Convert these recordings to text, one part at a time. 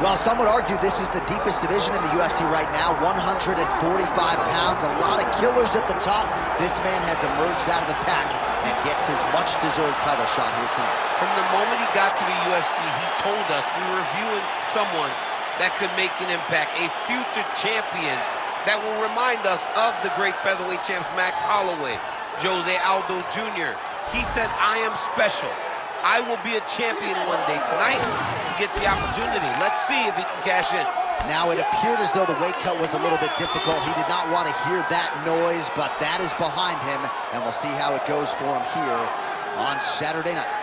Well, some would argue this is the deepest division in the UFC right now, 145 pounds, a lot of killers at the top. This man has emerged out of the pack and gets his much-deserved title shot here tonight. From the moment he got to the UFC, he told us we were viewing someone that could make an impact, a future champion that will remind us of the great featherweight champs Max Holloway, Jose Aldo Jr. He said, I am special. I will be a champion one day. Tonight, he gets the opportunity. Let's see if he can cash in. Now, it appeared as though the weight cut was a little bit difficult. He did not want to hear that noise, but that is behind him, and we'll see how it goes for him here on Saturday night.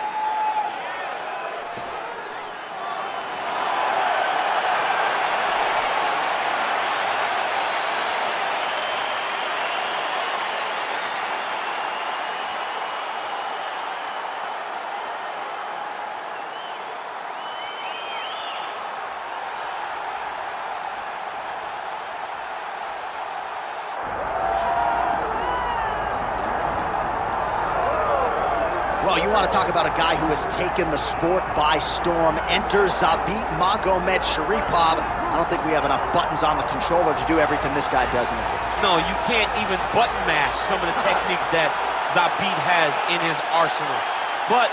Well, you want to talk about a guy who has taken the sport by storm. Enter Zabit Magomedsharipov. I don't think we have enough buttons on the controller to do everything this guy does in the cage. No, you can't even button mash some of the techniques that Zabit has in his arsenal. But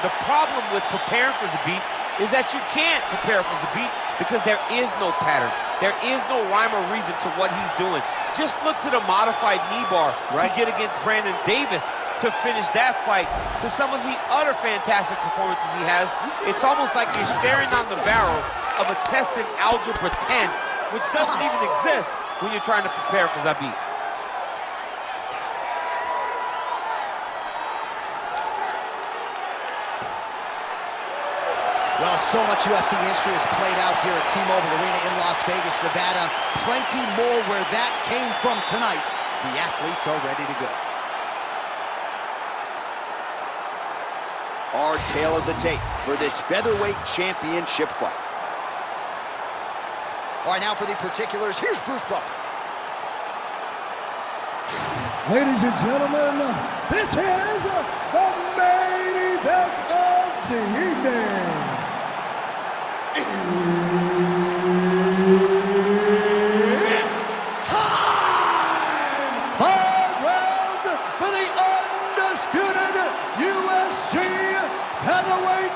the problem with preparing for Zabit is that you can't prepare for Zabit because there is no pattern. There is no rhyme or reason to what he's doing. Just look to the modified knee bar to get against Brandon Davis to finish that fight, to some of the other fantastic performances he has. It's almost like you're staring down the barrel of a test in Algebra 10, which doesn't even exist when you're trying to prepare for Zabit. Well, so much UFC history has played out here at T-Mobile Arena in Las Vegas, Nevada. Plenty more where that came from tonight. The athletes are ready to go. Our tale of the tape for this featherweight championship fight. All right, now for the particulars, here's Bruce Buffer. Ladies and gentlemen, this is the main event of the evening. It's time! 5 rounds for the undisputed UFC Heavyweight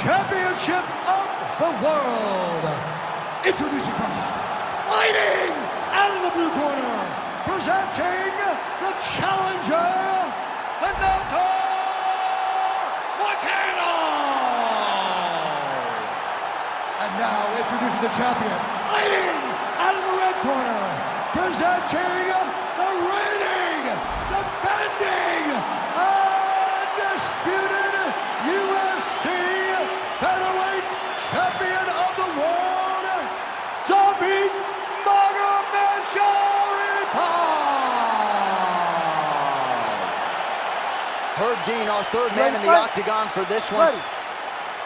Championship of the world. Introducing first, fighting out of the blue corner, presenting the challenger, Renato Moicano. And now introducing the champion, fighting out of the red corner, presenting the reigning, defending, undisputed UFC Featherweight Champion of the world, Zabit Magomedsharipov. Herb Dean, our third man in the octagon for this one.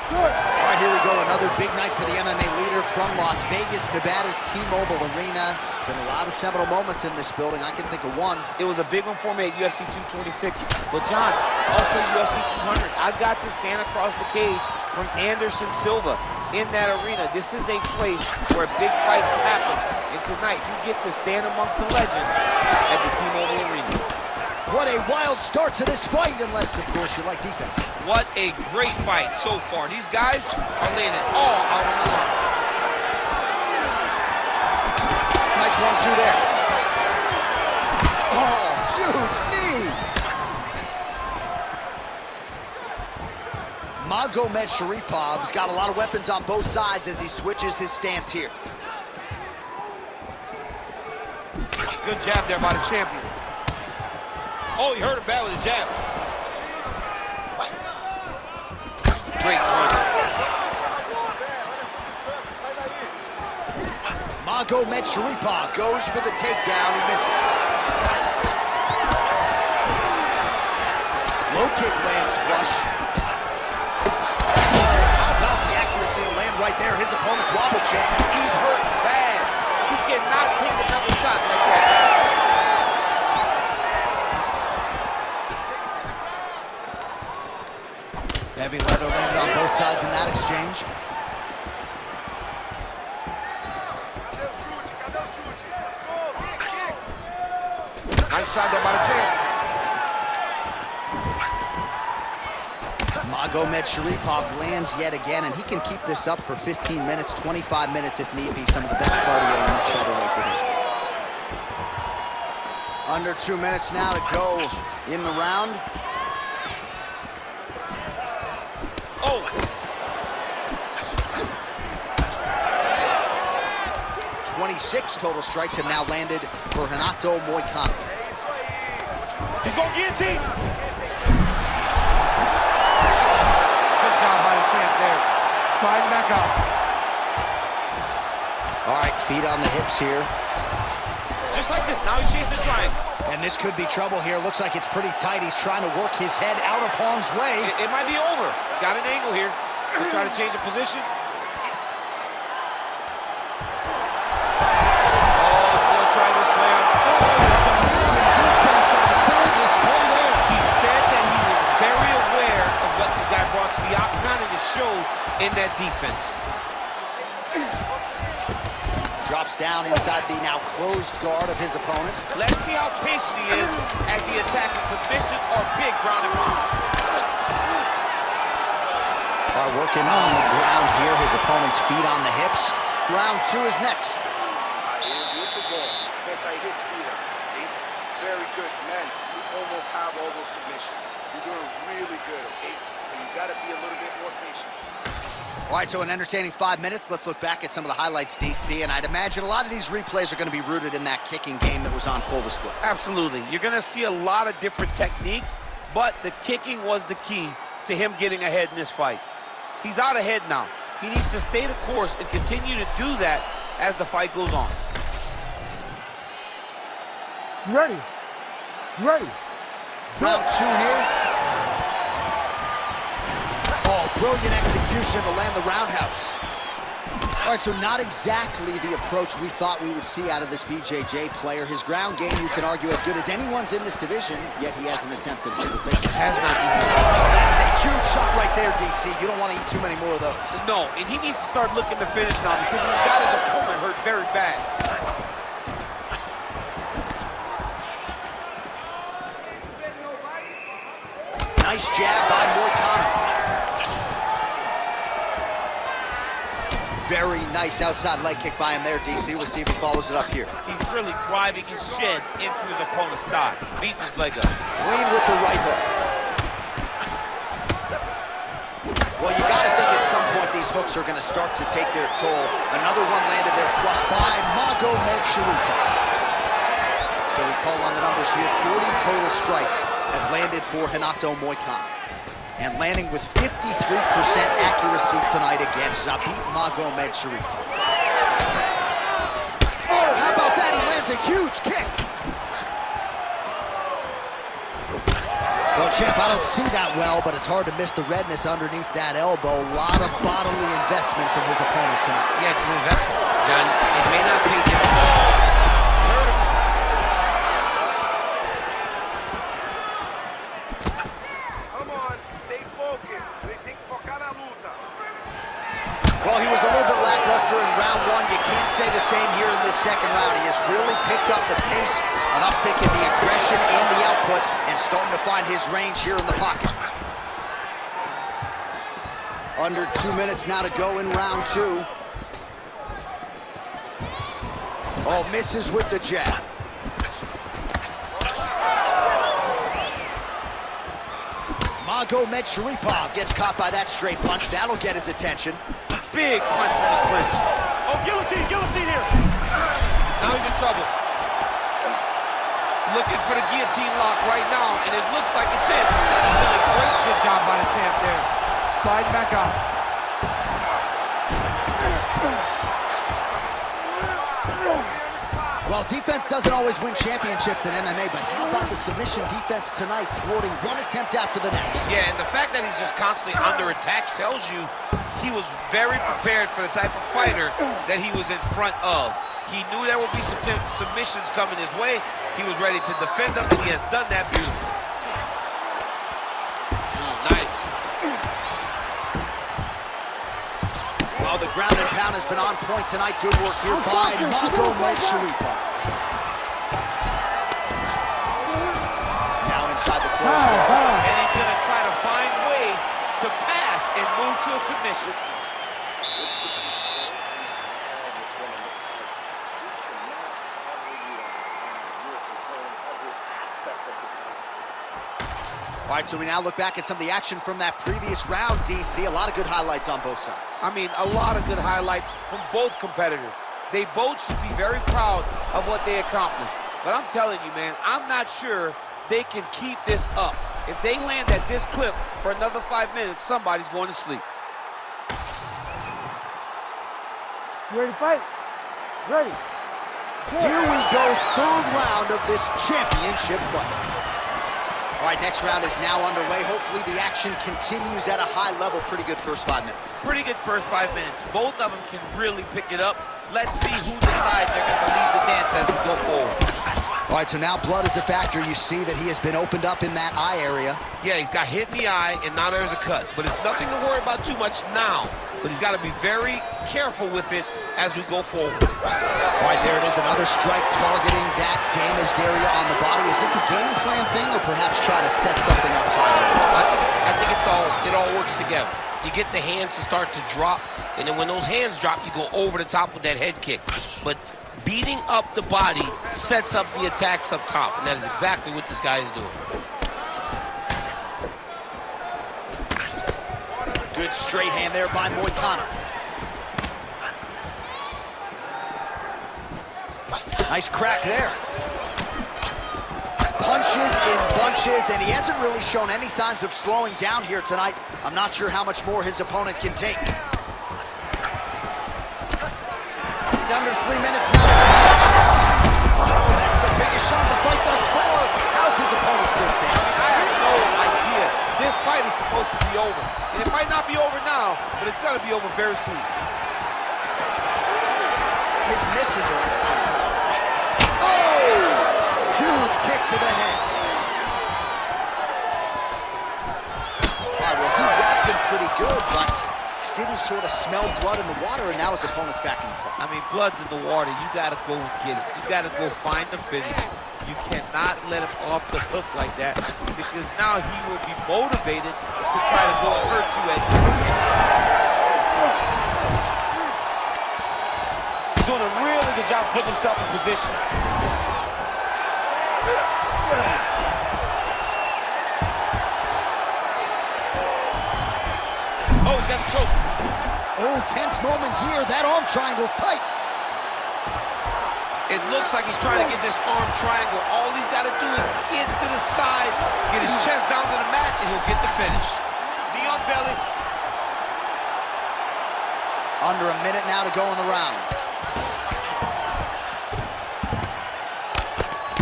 All right, here we go. Another big night for the MMA leader from Las Vegas, Nevada's T-Mobile Arena. Been a lot of seminal moments in this building. I can think of one. It was a big one for me at UFC 226. But John, also UFC 200. I got to stand across the cage from Anderson Silva in that arena. This is a place where big fights happen. And tonight, you get to stand amongst the legends at the T-Mobile Arena. What a wild start to this fight, unless, of course, you like defense. What a great fight so far. These guys are laying it all out on the line. Nice 1-2 there. Oh, huge knee. Magomedsharipov got a lot of weapons on both sides as he switches his stance here. Good jab there by the champion. Oh, he hurt him bad with a jab. Great punch. Magomedsharipov goes for the takedown. He misses. Low kick lands flush. Oh, how about the accuracy to land right there? His opponent's wobble check. He's hurt bad. He cannot take another shot like that. Heavy leather landed on both sides in that exchange. shot there by the champ. Magomedsharipov lands yet again, and he can keep this up for 15 minutes, 25 minutes if need be. Some of the best cardio in this featherweight division. Under 2 minutes now to go in the round. Oh! 26 total strikes have now landed for Renato Moicano. He's going to guillotine. Good job by the champ there. Sliding back up. All right, feet on the hips here. Just like this, now he's chasing the triangle. And this could be trouble here. Looks like it's pretty tight. He's trying to work his head out of harm's way. It might be over. Got an angle here. He'll try to change the position. Showed in that defense. Drops down inside the now closed guard of his opponent. Let's see how patient he is as he attacks a submission or big ground and pound. Are working on the ground here. His opponent's feet on the hips. Round 2 is next. Very good, man. You almost have all those submissions. You're doing really good, okay? But you got to be a little bit more patient. All right, so an entertaining 5 minutes. Let's look back at some of the highlights, DC, and I'd imagine a lot of these replays are going to be rooted in that kicking game that was on full display. Absolutely. You're going to see a lot of different techniques, but the kicking was the key to him getting ahead in this fight. He's out ahead now. He needs to stay the course and continue to do that as the fight goes on. You ready? You ready? Round 2 here. Oh, brilliant execution to land the roundhouse. All right, so not exactly the approach we thought we would see out of this BJJ player. His ground game, you can argue, as good as anyone's in this division, yet he hasn't attempted a single takedown. Has not even. Oh, that is a huge shot right there, DC. You don't want to eat too many more of those. No, and he needs to start looking to finish now because he's got his opponent hurt very bad. Nice jab by Moicano. Very nice outside leg kick by him there, DC. We'll see if he follows it up here. He's really driving his shin into his opponent's thigh, beating his leg up. Clean with the right hook. Well, you got to think at some point these hooks are going to start to take their toll. Another one landed there flush by Magomedsharipov. So we call on the numbers here. 40 total strikes have landed for Renato Moicano. And landing with 53% accuracy tonight against Zabit Magomedsharipov. Oh, how about that? He lands a huge kick. Well, champ, I don't see that well, but it's hard to miss the redness underneath that elbow. A lot of bodily investment from his opponent tonight. Yeah, it's an investment, John. It may not pay dividends. Well, he was a little bit lackluster in round 1. You can't say the same here in this second round. He has really picked up the pace, an uptick in the aggression and the output, and starting to find his range here in the pocket. Under 2 minutes now to go in round 2. Oh, misses with the jab. Magomedsharipov gets caught by that straight punch. That'll get his attention. Big punch from the clinch. Oh, guillotine, guillotine here. Now he's in trouble. Looking for the guillotine lock right now, and it looks like it's it. He's done a great good job by the champ there. Sliding back up. Well, defense doesn't always win championships in MMA, but how about the submission defense tonight, thwarting one attempt after the next? Yeah, and the fact that he's just constantly under attack tells you he was very prepared for the type of fighter that he was in front of. He knew there would be some submissions coming his way. He was ready to defend them, and he has done that beautifully. Nice. Well, the ground and pound has been on point tonight. Good work here by Magomedsharipov. first round. And he's going to try to find ways to pass and move to a submission. Listen, it's the control and power that's winning this fight. She cannot cover you on the ground. You are controlling every aspect of the fight. All right, so we now look back at some of the action from that previous round, DC. A lot of good highlights on both sides. I mean, a lot of good highlights from both competitors. They both should be very proud of what they accomplished. But I'm telling you, man, I'm not sure they can keep this up. If they land at this clip for another 5 minutes, somebody's going to sleep. You ready to fight? Ready. Here we go, third round of this championship fight. All right, next round is now underway. Hopefully the action continues at a high level. Pretty good first 5 minutes. Pretty good first 5 minutes. Both of them can really pick it up. Let's see who decides they're going to lead the dance as we go forward. All right, so now blood is a factor. You see that he has been opened up in that eye area. Yeah, he's got hit in the eye, and now there's a cut. But it's nothing to worry about too much now. But he's got to be very careful with it as we go forward. All right, there it is, another strike targeting that damaged area on the body. Is this a game plan thing, or perhaps try to set something up higher? I think it all works together. You get the hands to start to drop, and then when those hands drop, you go over the top with that head kick. But beating up the body sets up the attacks up top, and that is exactly what this guy is doing. Good straight hand there by Moicano. Nice crack there. Punches in bunches, and he hasn't really shown any signs of slowing down here tonight. I'm not sure how much more his opponent can take. Under 3 minutes now. Oh, that's the biggest shot of the fight thus far. How's his opponent still standing? I have no idea. This fight is supposed to be over. And it might not be over now, but it's going to be over very soon. His misses are oh! Huge kick to the head. All right, well, he whacked him pretty good, but didn't sort of smell blood in the water, and now his opponent's back in the fight. I mean, blood's in the water. You got to go and get it. You got to go find the finish. You cannot let him off the hook like that, because now he will be motivated to try to go and hurt you at the end. He's doing a really good job putting himself in position. Oh, he's got the choke. Oh, tense moment here. That arm triangle's tight. It looks like he's trying to get this arm triangle. All he's got to do is get to the side, get his chest down to the mat, and he'll get the finish. Knee on belly. Under a minute now to go in the round.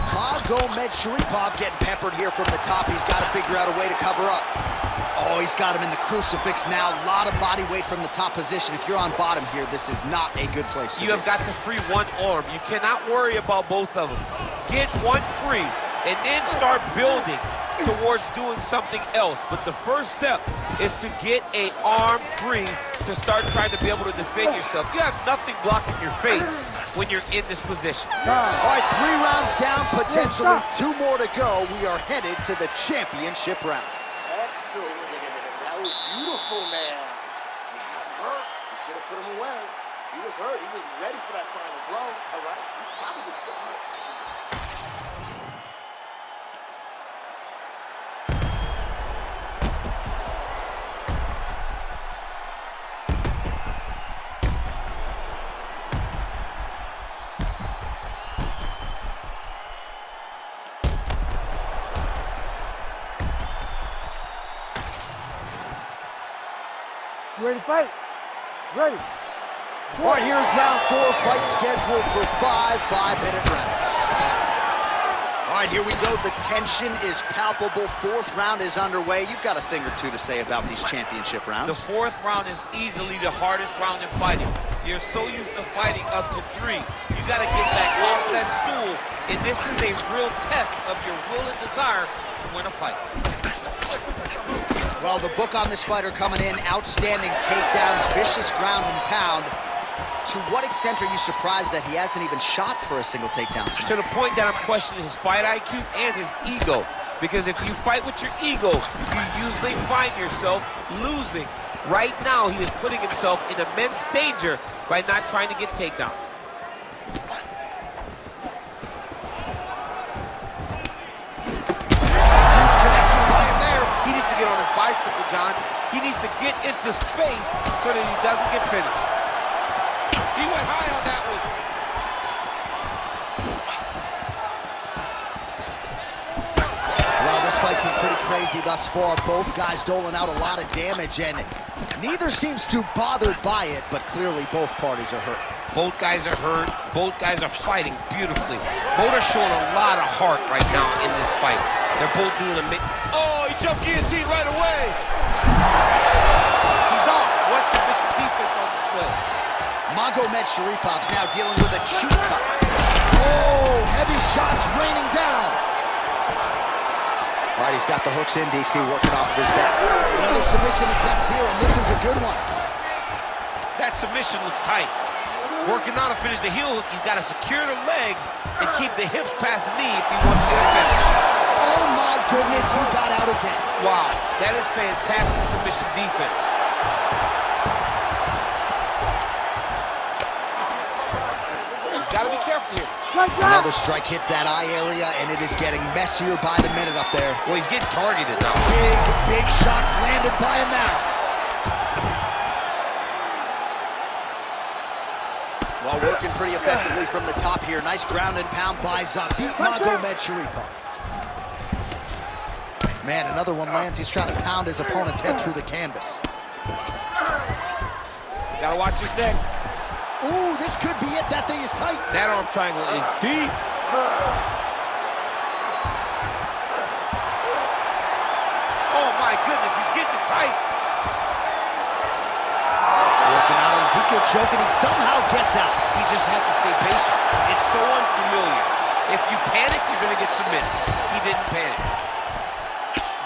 Magomedsharipov getting peppered here from the top. He's got to figure out a way to cover up. Oh, he's got him in the crucifix now. A lot of body weight from the top position. If you're on bottom here, this is not a good place to be. You have got to free one arm. You cannot worry about both of them. Get one free, and then start building towards doing something else. But the first step is to get an arm free to start trying to be able to defend yourself. You have nothing blocking your face when you're in this position. All right, 3 rounds down, potentially 2 more to go. We are headed to the championship rounds. Excellent. That was beautiful, man. You got him hurt. You should have put him away. He was hurt. He was ready for that final blow. All right. He's probably still hurt. You ready to fight? Ready. All right, here's round 4, fight scheduled for 5 5-minute rounds. All right, here we go. The tension is palpable. 4th round is underway. You've got a thing or two to say about these championship rounds. The 4th round is easily the hardest round in fighting. You're so used to fighting up to 3. You got to get back off that stool, and this is a real test of your will and desire to win a fight. Well, the book on this fighter coming in, outstanding takedowns, vicious ground and pound. To what extent are you surprised that he hasn't even shot for a single takedown tonight? To the point that I'm questioning his fight IQ and his ego. Because if you fight with your ego, you usually find yourself losing. Right now, he is putting himself in immense danger by not trying to get takedowns. Huge connection by him there. He needs to get on his bicycle, John. He needs to get into space so that he doesn't get finished. He went high on that one. Well, this fight's been pretty crazy thus far. Both guys doling out a lot of damage, and neither seems too bothered by it, but clearly both parties are hurt. Both guys are hurt. Both guys are fighting beautifully. Both are showing a lot of heart right now in this fight. They're both doing a... Oh, he jumped guillotine right away. He's out. What's submission defense on display? Magomedsharipov's now dealing with a cheek cut. Oh, heavy shots raining down. All right, he's got the hooks in, DC, working off of his back. Another submission attempt here, and this is a good one. That submission looks tight. Working on to finish the heel hook, he's got to secure the legs and keep the hips past the knee if he wants to get a finish. Oh my goodness, he got out again. Wow, that is fantastic submission defense. He's got to be careful here. Another strike hits that eye area, and it is getting messier by the minute up there. Well, he's getting targeted now. Big shots landed by him now. Well, working pretty effectively from the top here. Nice ground and pound by Zabit Magomedsharipov. Man, another one lands. He's trying to pound his opponent's head through the canvas. Gotta watch his neck. Ooh, this could be it. That thing is tight. That arm triangle is deep. Oh my goodness, he's getting it tight. Working out Ezekiel choking, he somehow gets out. He just had to stay patient. It's so unfamiliar. If you panic, you're gonna get submitted. He didn't panic.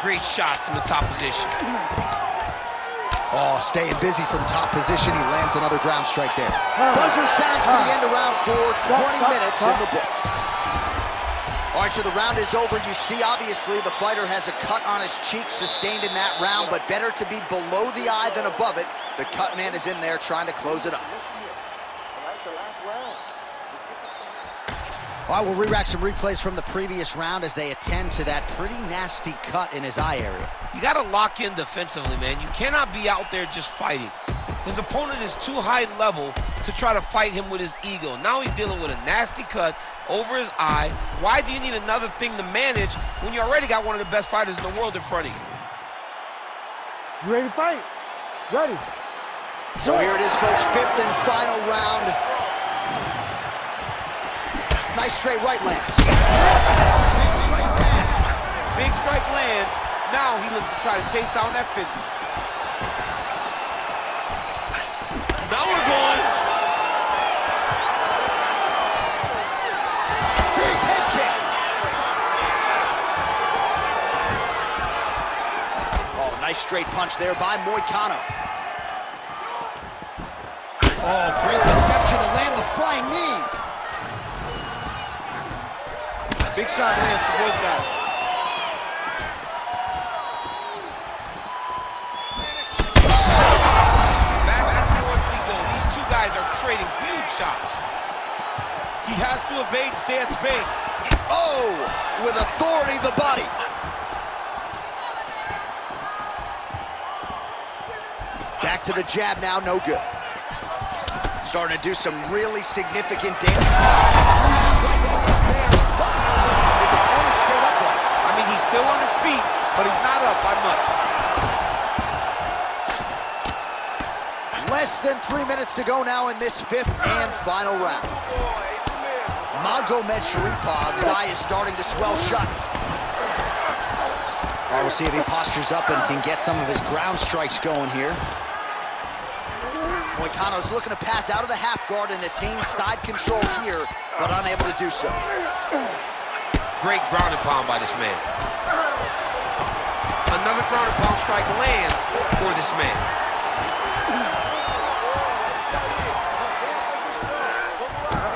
Great shot from the top position. Oh, staying busy from top position. He lands another ground strike there. Buzzer sounds for the end of round 4. 20 minutes in the books. All right, so the round is over. You see, obviously, the fighter has a cut on his cheek sustained in that round, but better to be below the eye than above it. The cut man is in there trying to close it up. All right, we'll re-rack some replays from the previous round as they attend to that pretty nasty cut in his eye area. You got to lock in defensively, man. You cannot be out there just fighting. His opponent is too high level to try to fight him with his ego. Now he's dealing with a nasty cut over his eye. Why do you need another thing to manage when you already got one of the best fighters in the world in front of you? You ready to fight? Ready. So here it is, folks, 5th and final round. Nice straight right lands. Big strike lands. Big strike lands. Now he looks to try to chase down that finish. Now we're going. Big head kick. Oh, nice straight punch there by Moicano. Oh, great deception to land the flying knee. Big shot lands for both guys. Back and forth we go. These two guys are trading huge shots. He has to evade, stay at space. Oh, with authority, the body. Back to the jab now, no good. Starting to do some really significant damage. His opponent stayed upright. I mean, he's still on his feet, but he's not up by much. Less than 3 minutes to go now in this 5th and final round. Magomedsharipov, eye is starting to swell shut. All right, we'll see if he postures up and can get some of his ground strikes going here. Moicano's looking to pass out of the half guard and attain side control here, but unable to do so. Great ground and pound by this man. Another ground and pound strike lands for this man.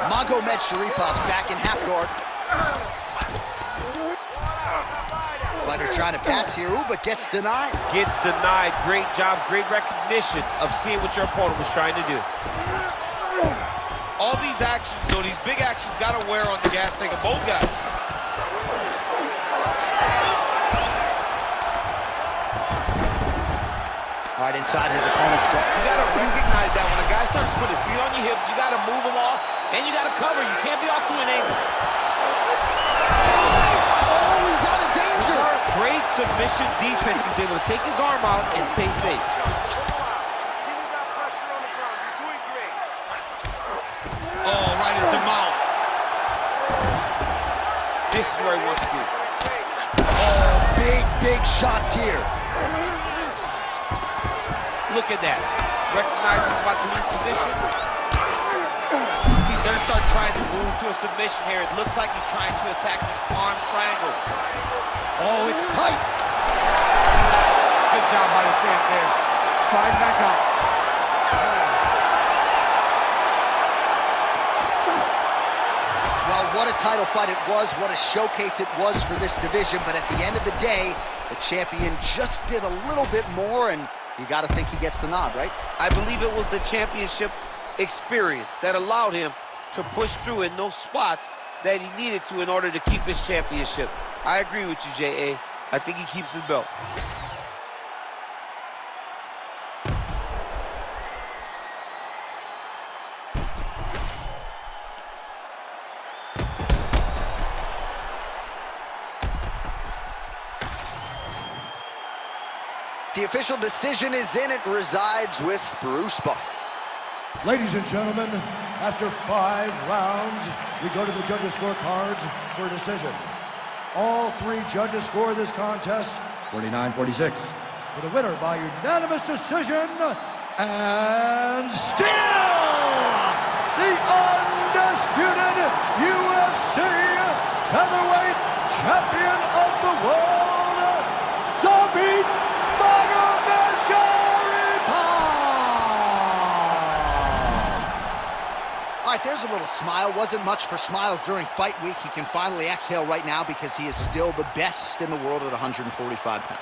Magomedsharipov back in half guard. Fighter trying to pass here, ooh, but gets denied. Gets denied. Great job, great recognition of seeing what your opponent was trying to do. All these actions, though, these big actions, got to wear on the gas tank of both guys. Right inside his opponent's goal. You got to recognize that when a guy starts to put his feet on your hips, you got to move him off, and you got to cover. You can't be off to an angle. Oh, he's out of danger. Great submission defense. He was able to take his arm out and stay safe. Continue that pressure on the ground. You're doing great. Oh, right into mount. This is where he wants to be. Oh, big shots here. Look at that. Recognize he's about to lose position. He's going to start trying to move to a submission here. It looks like he's trying to attack the arm triangle. Oh, it's tight. Good job by the champ there. Slide back out. Well, what a title fight it was. What a showcase it was for this division. But at the end of the day, the champion just did a little bit more, and you got to think he gets the nod, right? I believe it was the championship experience that allowed him to push through in those spots that he needed to in order to keep his championship. I agree with you, J.A. I think he keeps his belt. The official decision is in. It resides with Bruce Buffer. Ladies and gentlemen, after 5 rounds, we go to the judges' scorecards for a decision. All 3 judges score this contest 49-46. For the winner by unanimous decision, and still the undisputed UFC featherweight champion of the world, Zabit Magomedsharipov. All right, there's a little smile. Wasn't much for smiles during fight week. He can finally exhale right now because he is still the best in the world at 145 pounds.